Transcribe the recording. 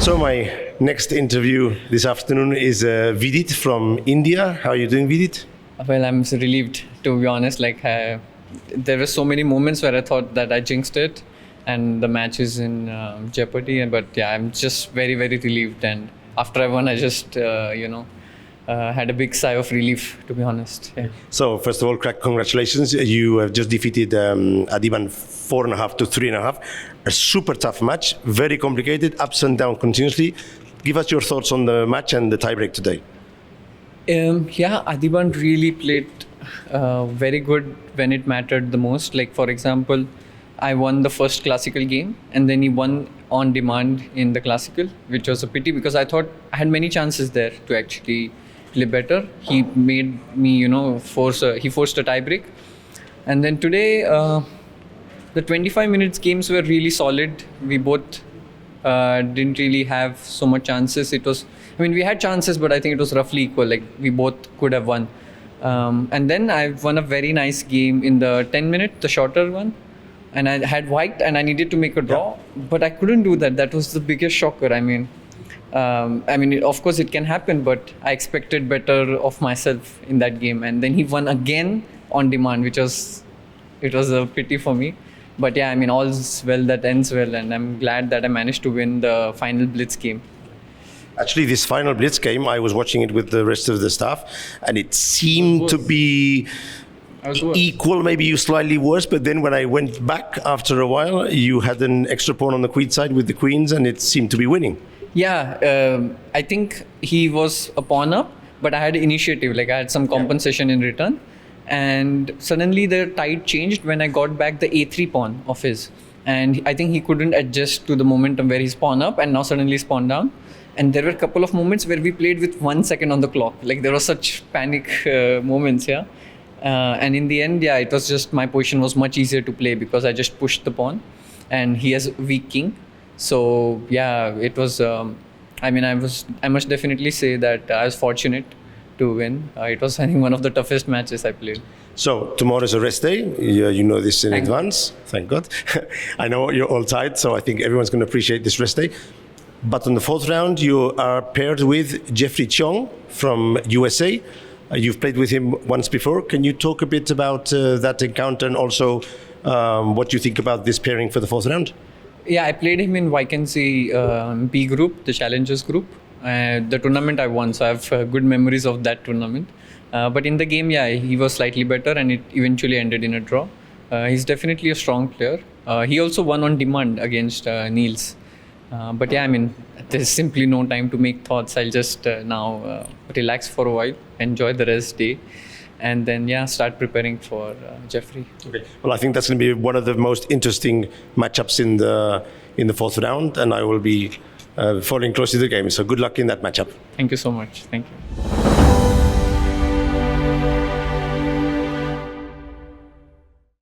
So my next interview this afternoon is Vidit from India. How are you doing, Vidit? Well, I'm so relieved, to be honest. There were so many moments where I thought that I jinxed it and the match is in jeopardy. But yeah, I'm just very, very relieved. And after I won, I just, had a big sigh of relief, to be honest. Yeah. So first of all, congratulations. You have just defeated Adiban 4.5 to 3.5. A super tough match, very complicated, ups and downs continuously. Give us your thoughts on the match and the tiebreak today. Adiban really played very good when it mattered the most. Like, for example, I won the first classical game and then he won on demand in the classical, which was a pity because I thought I had many chances there to actually play better. He made me, he forced a tiebreak. And then today, the 25 minutes games were really solid. We both didn't really have so much chances. We had chances, but I think it was roughly equal. Like, we both could have won. And then I won a very nice game in the 10-minute, the shorter one. And I had white and I needed to make a draw, but I couldn't do that. That was the biggest shocker. Of course it can happen, but I expected better of myself in that game. And then he won again on demand, it was a pity for me. But yeah, all's well that ends well, and I'm glad that I managed to win the final Blitz game. Actually, this final Blitz game, I was watching it with the rest of the staff, and it seemed to be equal, maybe you slightly worse, but then when I went back after a while, you had an extra pawn on the queen side with the queens, and it seemed to be winning. Yeah, I think he was a pawn up, but I had initiative, like I had some compensation in return. And suddenly the tide changed when I got back the a3 pawn of his. And I think he couldn't adjust to the momentum where he's pawn up and now suddenly he's pawn down. And there were a couple of moments where we played with 1 second on the clock. Like, there were such panic moments, yeah. And in the end, it was just, my position was much easier to play because I just pushed the pawn and he has weak king. So yeah, it was, I must definitely say that I was fortunate to win. It was, I think, one of the toughest matches I played. So tomorrow is a rest day. You know this in advance. Thank God. I know you're all tired, so I think everyone's going to appreciate this rest day. But in the fourth round, you are paired with Jeffrey Cheong from USA. You've played with him once before. Can you talk a bit about that encounter and also what you think about this pairing for the fourth round? Yeah, I played him in Vacancy B group, the Challengers group. The tournament I won, so I have good memories of that tournament. But in the game, he was slightly better and it eventually ended in a draw. He's definitely a strong player. He also won on demand against Niels. But there's simply no time to make thoughts. I'll just now relax for a while, enjoy the rest day, and then start preparing for Jeffrey. Okay. Well, I think that's going to be one of the most interesting matchups in the fourth round, and I will be following closely the game. So good luck in that matchup. Thank you so much. Thank you.